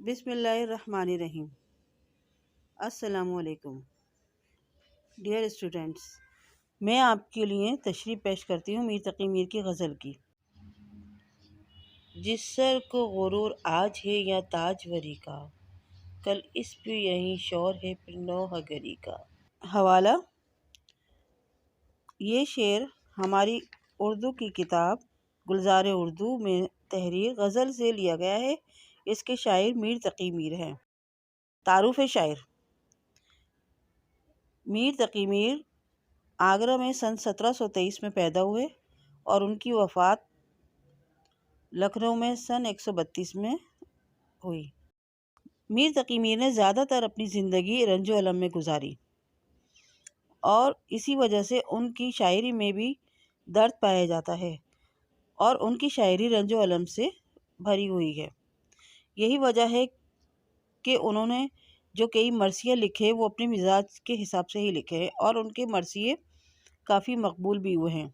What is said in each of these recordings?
بسم اللہ الرحمن الرحیم۔ السلام علیکم ڈیئر اسٹوڈنٹس، میں آپ کے لیے تشریح پیش کرتی ہوں میر تقی میر کی غزل کی۔ جس سر کو غرور آج ہے یا تاجوری کا، کل اس پہ یہی شور ہے پھر نوحہ گری کا۔ حوالہ: یہ شعر ہماری اردو کی کتاب گلزار اردو میں تحریر غزل سے لیا گیا ہے۔ اس کے شاعر میر تقی میر ہیں۔ تعارف شاعر: میر تقی میر آگرہ میں سن 1723 میں پیدا ہوئے اور ان کی وفات لکھنؤ میں سن 132 میں ہوئی۔ میر تقی میر نے زیادہ تر اپنی زندگی رنج و الم میں گزاری اور اسی وجہ سے ان کی شاعری میں بھی درد پایا جاتا ہے اور ان کی شاعری رنج و الم سے بھری ہوئی ہے۔ یہی وجہ ہے کہ انہوں نے جو کئی مرثیے لکھے وہ اپنے مزاج کے حساب سے ہی لکھے ہیں اور ان کے مرثیے کافی مقبول بھی ہوئے ہیں۔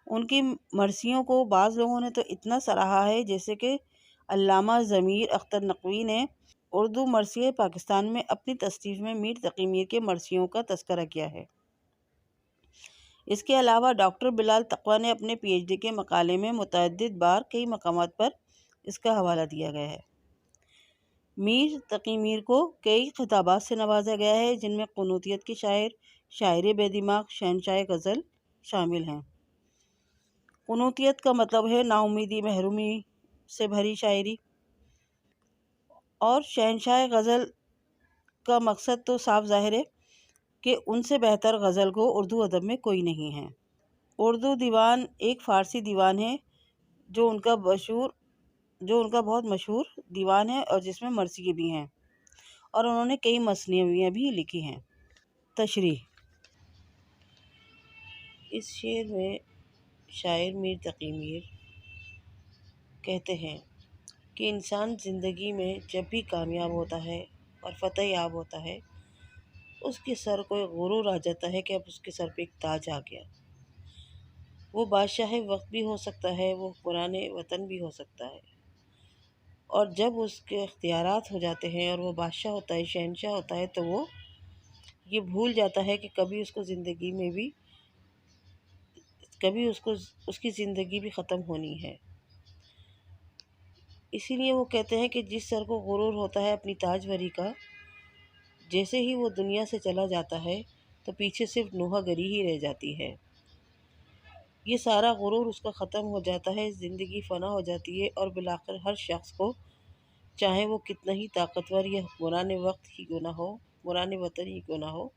ان کی مرثیوں کو بعض لوگوں نے تو اتنا سراہا ہے، جیسے کہ علامہ ضمیر اختر نقوی نے اردو مرثیے پاکستان میں اپنی تصنیف میں میر تقی میر کے مرثیوں کا تذکرہ کیا ہے۔ اس کے علاوہ ڈاکٹر بلال تقویٰ نے اپنے پی ایچ ڈی کے مقالے میں متعدد بار کئی مقامات پر اس کا حوالہ دیا گیا ہے۔ میر تقی میر کو کئی خطابات سے نوازا گیا ہے، جن میں قنوتیت کے شاعر، شاعر بے دماغ، شہنشاہ غزل شامل ہیں۔ قنوتیت کا مطلب ہے نا امیدی، محرومی سے بھری شاعری، اور شہنشاہ غزل کا مقصد تو صاف ظاہر ہے کہ ان سے بہتر غزل کو اردو ادب میں کوئی نہیں ہے۔ اردو دیوان ایک فارسی دیوان ہے جو ان کا بہت مشہور دیوان ہے اور جس میں مرثیے بھی ہیں، اور انہوں نے کئی مثنویاں بھی لکھی ہیں۔ تشریح: اس شعر میں شاعر میر تقی میر کہتے ہیں کہ انسان زندگی میں جب بھی کامیاب ہوتا ہے اور فتح یاب ہوتا ہے، اس کے سر کو ایک غرور آ جاتا ہے کہ اب اس کے سر پہ ایک تاج آ گیا۔ وہ بادشاہ وقت بھی ہو سکتا ہے، وہ حکمران وطن بھی ہو سکتا ہے، اور جب اس کے اختیارات ہو جاتے ہیں اور وہ بادشاہ ہوتا ہے، شہنشاہ ہوتا ہے، تو وہ یہ بھول جاتا ہے کہ کبھی اس کی زندگی بھی ختم ہونی ہے۔ اسی لیے وہ کہتے ہیں کہ جس سر کو غرور ہوتا ہے اپنی تاجوری کا، جیسے ہی وہ دنیا سے چلا جاتا ہے تو پیچھے صرف نوحہ گری ہی رہ جاتی ہے۔ یہ سارا غرور اس کا ختم ہو جاتا ہے، زندگی فنا ہو جاتی ہے، اور بالآخر ہر شخص کو، چاہے وہ کتنا ہی طاقتور یا حکمران وقت ہی کیوں نہ ہو، حکمران وطن ہی کیوں نہ ہو،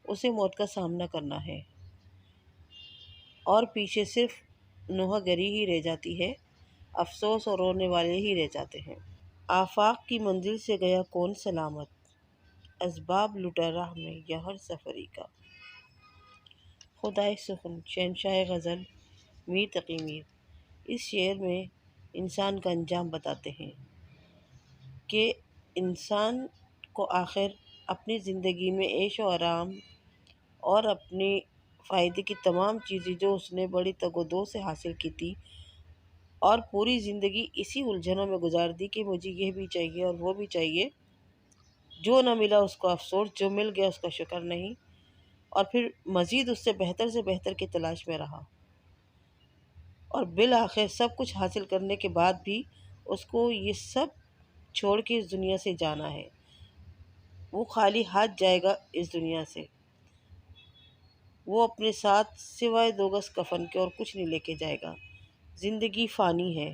اسے موت کا سامنا کرنا ہے اور پیچھے صرف نوحہ گری ہی رہ جاتی ہے، افسوس اور رونے والے ہی رہ جاتے ہیں۔ آفاق کی منزل سے گیا کون سلامت، اسباب لٹا راہ میں یا ہر سفری کا۔ خدائے سخن شہنشاہ غزل میر تقی میر اس شعر میں انسان کا انجام بتاتے ہیں کہ انسان کو آخر اپنی زندگی میں عیش و آرام اور اپنے فائدے کی تمام چیزیں جو اس نے بڑی تگ و دو سے حاصل کی تھی اور پوری زندگی اسی الجھنوں میں گزار دی کہ مجھے یہ بھی چاہیے اور وہ بھی چاہیے، جو نہ ملا اس کو افسوس، جو مل گیا اس کا شکر نہیں، اور پھر مزید اس سے بہتر کی تلاش میں رہا، اور بالآخر سب کچھ حاصل کرنے کے بعد بھی اس کو یہ سب چھوڑ کے اس دنیا سے جانا ہے۔ وہ خالی ہاتھ جائے گا اس دنیا سے، وہ اپنے ساتھ سوائے 2 گز کفن کے اور کچھ نہیں لے کے جائے گا۔ زندگی فانی ہے،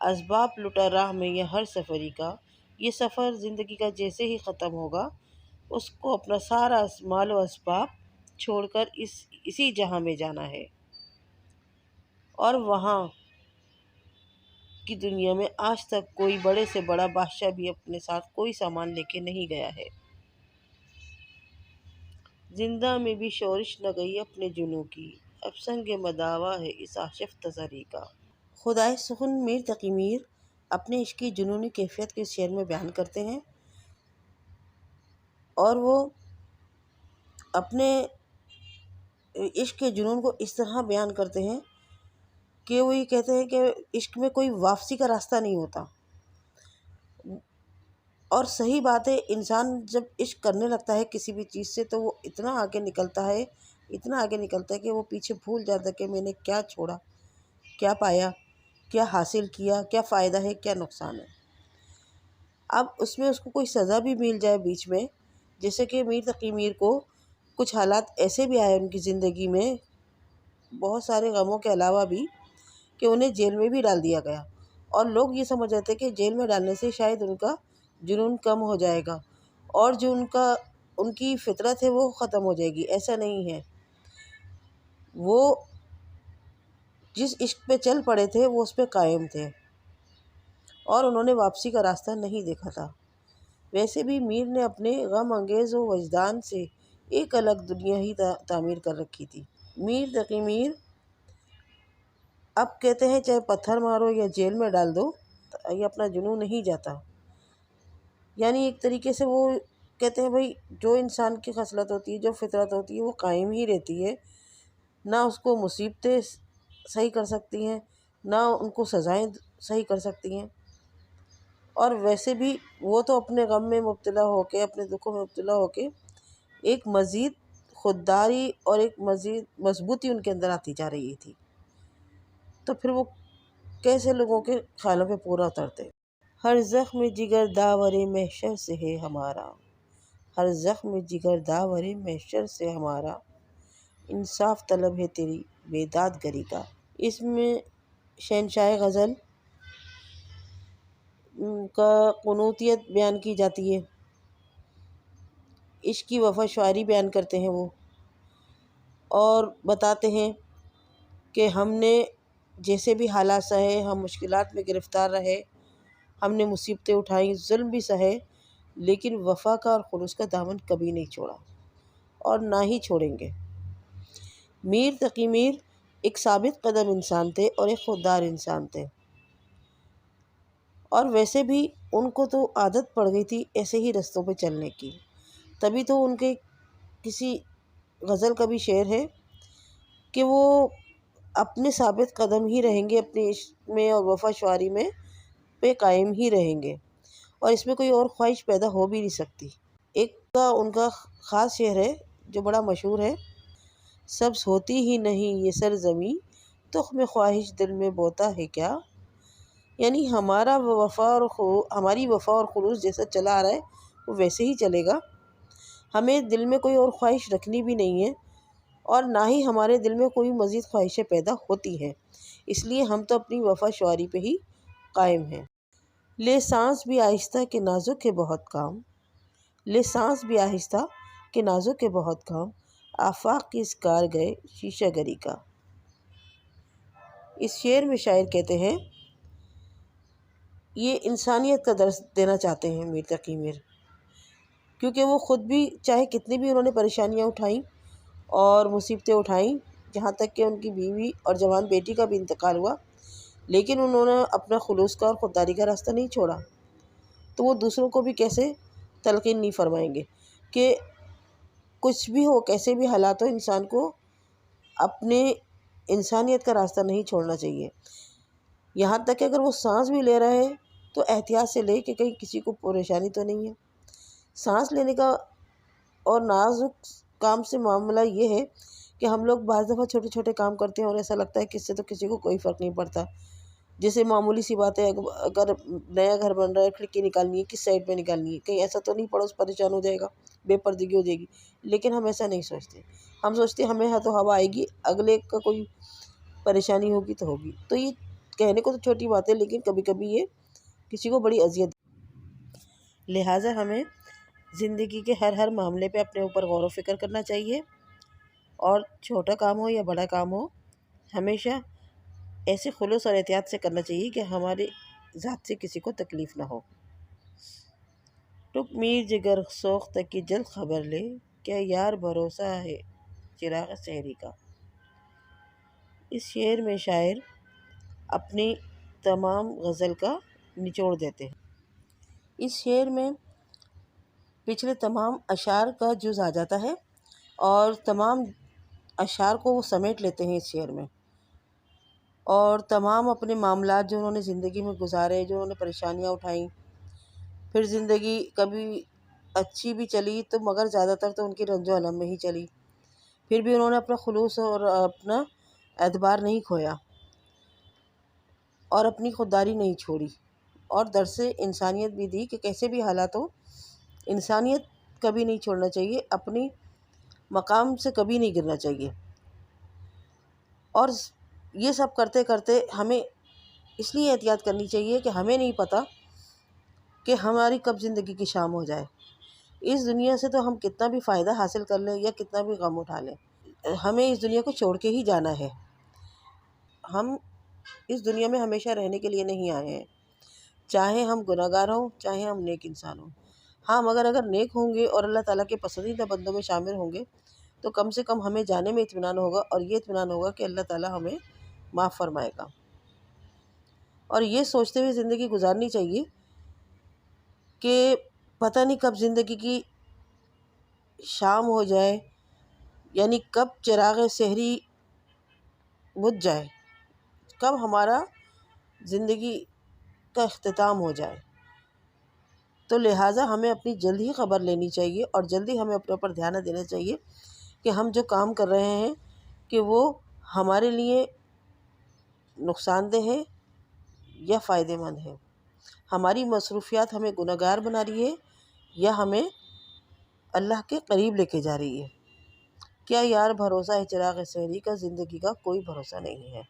اسباب لٹا راہ میں یہ ہر سفری کا۔ یہ سفر زندگی کا جیسے ہی ختم ہوگا، اس کو اپنا سارا مال و اسباب چھوڑ کر اسی جہاں میں جانا ہے، اور وہاں کی دنیا میں آج تک کوئی بڑے سے بڑا بادشاہ بھی اپنے ساتھ کوئی سامان لے کے نہیں گیا ہے۔ زندہ میں بھی شورش نہ گئی اپنے جنوں کی، اب سنگ مداوا ہے اس آشفتہ زری کا۔ خدائے سخن میر تقی میر اپنے عشق کی جنونی کیفیت کے اس شعر میں بیان کرتے ہیں، اور وہ اپنے عشق کے جنون کو اس طرح بیان کرتے ہیں کہ وہ یہ کہتے ہیں کہ عشق میں کوئی واپسی کا راستہ نہیں ہوتا۔ اور صحیح بات ہے، انسان جب عشق کرنے لگتا ہے کسی بھی چیز سے تو وہ اتنا آگے نکلتا ہے، اتنا آگے نکلتا ہے کہ وہ پیچھے بھول جاتا ہے کہ میں نے کیا چھوڑا، کیا پایا، کیا حاصل کیا، کیا فائدہ ہے، کیا نقصان ہے۔ اب اس میں اس کو کوئی سزا بھی مل جائے بیچ میں، جیسے کہ میر تقی میر کو کچھ حالات ایسے بھی آئے ان کی زندگی میں، بہت سارے غموں کے علاوہ بھی، کہ انہیں جیل میں بھی ڈال دیا گیا، اور لوگ یہ سمجھ رہے تھے کہ جیل میں ڈالنے سے شاید ان کا جنون کم ہو جائے گا اور جو ان کی فطرت ہے وہ ختم ہو جائے گی۔ ایسا نہیں ہے، وہ جس عشق پہ چل پڑے تھے وہ اس پہ قائم تھے اور انہوں نے واپسی کا راستہ نہیں دیکھا تھا۔ ویسے بھی میر نے اپنے غم انگیز و وجدان سے ایک الگ دنیا ہی تعمیر کر رکھی تھی۔ میر تقی میر اب کہتے ہیں چاہے پتھر مارو یا جیل میں ڈال دو، یہ اپنا جنون نہیں جاتا۔ یعنی ایک طریقے سے وہ کہتے ہیں بھائی جو انسان کی خصلت ہوتی ہے، جو فطرت ہوتی ہے وہ قائم ہی رہتی ہے، نہ اس کو مصیبتیں صحیح کر سکتی ہیں، نہ ان کو سزائیں صحیح کر سکتی ہیں۔ اور ویسے بھی وہ تو اپنے غم میں مبتلا ہو کے، اپنے دکھوں میں مبتلا ہو کے ایک مزید خودداری اور ایک مزید مضبوطی ان کے اندر آتی جا رہی تھی، تو پھر وہ کیسے لوگوں کے خیالوں پہ پورا اترتے۔ ہر زخم جگر داور محشر سے ہے ہمارا، ہر زخم جگر داور محشر سے ہمارا، انصاف طلب ہے تیری بیداد گری کا۔ اس میں شہنشاہ غزل کا قنوتیت بیان کی جاتی ہے، عشق کی وفا شعاری بیان کرتے ہیں وہ، اور بتاتے ہیں کہ ہم نے جیسے بھی حالات سہے، ہم مشکلات میں گرفتار رہے، ہم نے مصیبتیں اٹھائیں، ظلم بھی سہے، لیکن وفا کا اور خلوص کا دامن کبھی نہیں چھوڑا اور نہ ہی چھوڑیں گے۔ میر تقی میر ایک ثابت قدم انسان تھے اور ایک خوددار انسان تھے، اور ویسے بھی ان کو تو عادت پڑ گئی تھی ایسے ہی رستوں پہ چلنے کی، تبھی تو ان کے کسی غزل کا بھی شعر ہے کہ وہ اپنے ثابت قدم ہی رہیں گے، اپنے عشق میں اور وفا شعاری میں پہ قائم ہی رہیں گے، اور اس میں کوئی اور خواہش پیدا ہو بھی نہیں سکتی۔ ایک ان کا خاص شعر ہے جو بڑا مشہور ہے، سبز ہوتی ہی نہیں یہ سرزمیں، تخم خواہش دل میں بوتا ہے کیا۔ یعنی ہماری وفا اور خلوص جیسا چلا آ رہا ہے وہ ویسے ہی چلے گا، ہمیں دل میں کوئی اور خواہش رکھنی بھی نہیں ہے، اور نہ ہی ہمارے دل میں کوئی مزید خواہشیں پیدا ہوتی ہیں، اس لیے ہم تو اپنی وفا شعاری پہ ہی قائم ہیں۔ لے سانس بھی آہستہ کہ نازک ہے بہت کام، لے سانس بھی آہستہ کہ نازک ہے بہت کام، آفاق کی اس کار گئے شیشہ گری کا۔ اس شعر میں شاعر کہتے ہیں، یہ انسانیت کا درس دینا چاہتے ہیں میر تقی میر، کیونکہ وہ خود بھی چاہے کتنی بھی انہوں نے پریشانیاں اٹھائیں اور مصیبتیں اٹھائیں، جہاں تک کہ ان کی بیوی اور جوان بیٹی کا بھی انتقال ہوا، لیکن انہوں نے اپنا خلوص کا اور خودداری کا راستہ نہیں چھوڑا۔ تو وہ دوسروں کو بھی کیسے تلقین نہیں فرمائیں گے کہ کچھ بھی ہو، کیسے بھی حالات ہو، انسان کو اپنے انسانیت کا راستہ نہیں چھوڑنا چاہیے۔ یہاں تک کہ اگر وہ سانس بھی لے رہا ہے تو احتیاط سے لے کہ کہیں کسی کو پریشانی تو نہیں ہے۔ سانس لینے کا اور نازک کام سے معاملہ یہ ہے کہ ہم لوگ بعض دفعہ چھوٹے چھوٹے کام کرتے ہیں اور ایسا لگتا ہے کہ اس سے تو کسی کو کوئی فرق نہیں پڑتا، جیسے معمولی سی بات ہے، اگر نیا گھر بن رہا ہے، کھڑکی نکالنی ہے، کس سائڈ پہ نکالنی ہے، کہیں ایسا تو نہیں پڑوس پریشان ہو جائے گا، بے پردگی ہو جائے گی، لیکن ہم ایسا نہیں سوچتے، ہم سوچتے ہمیں تو ہوا آئے گی، اگلے کا کوئی پریشانی ہوگی تو ہوگی۔ تو یہ کہنے کو تو چھوٹی بات ہے، لیکن کبھی کبھی یہ کسی کو بڑی اذیت۔ لہٰذا ہمیں زندگی کے ہر معاملے پہ اپنے اوپر غور و فکر کرنا چاہیے، اور چھوٹا کام ہو یا بڑا کام ہو، ہمیشہ ایسے خلوص اور احتیاط سے کرنا چاہیے کہ ہمارے ذات سے کسی کو تکلیف نہ ہو۔ ٹک میر جگر سوختہ کی جلد خبر لے، کیا یار بھروسہ ہے چراغ سحری کا۔ اس شعر میں شاعر اپنی تمام غزل کا نچوڑ دیتے ہیں۔ اس شعر میں پچھلے تمام اشعار کا جز آ جاتا ہے اور تمام اشعار کو وہ سمیٹ لیتے ہیں اس شعر میں، اور تمام اپنے معاملات جو انہوں نے زندگی میں گزارے، جو انہوں نے پریشانیاں اٹھائیں، پھر زندگی کبھی اچھی بھی چلی تو مگر زیادہ تر تو ان کی رنج و الم میں ہی چلی. پھر بھی انہوں نے اپنا خلوص اور اپنا اعتبار نہیں کھویا اور اپنی خودداری نہیں چھوڑی، اور درس انسانیت بھی دی کہ کیسے بھی حالات ہو انسانیت کبھی نہیں چھوڑنا چاہیے، اپنی مقام سے کبھی نہیں گرنا چاہیے. اور یہ سب کرتے کرتے ہمیں اس لیے احتیاط کرنی چاہیے کہ ہمیں نہیں پتہ کہ ہماری کب زندگی کی شام ہو جائے. اس دنیا سے تو ہم کتنا بھی فائدہ حاصل کر لیں یا کتنا بھی غم اٹھا لیں، ہمیں اس دنیا کو چھوڑ کے ہی جانا ہے. ہم اس دنیا میں ہمیشہ رہنے کے لیے نہیں آئے ہیں، چاہے ہم گناہ گار ہوں چاہے ہم نیک انسان ہوں. ہاں مگر اگر نیک ہوں گے اور اللہ تعالیٰ کے پسندیدہ بندوں میں شامل ہوں گے تو کم سے کم ہمیں جانے میں اطمینان ہوگا، اور یہ اطمینان ہوگا کہ اللہ تعالیٰ ہمیں معاف فرمائے گا. اور یہ سوچتے ہوئے زندگی گزارنی چاہیے کہ پتہ نہیں کب زندگی کی شام ہو جائے، یعنی کب چراغ سحری بجھ جائے، کب ہمارا زندگی کا اختتام ہو جائے. تو لہٰذا ہمیں اپنی جلد ہی خبر لینی چاہیے اور جلدی ہمیں اپنے اوپر دھیان دینا چاہیے کہ ہم جو کام کر رہے ہیں کہ وہ ہمارے لیے نقصان دہ ہے یا فائدہ مند ہے. ہماری مصروفیات ہمیں گناہ گار بنا رہی ہے یا ہمیں اللہ کے قریب لے کے جا رہی ہے. کیا یار بھروسہ ہے چراغ سحری کا، زندگی کا کوئی بھروسہ نہیں ہے.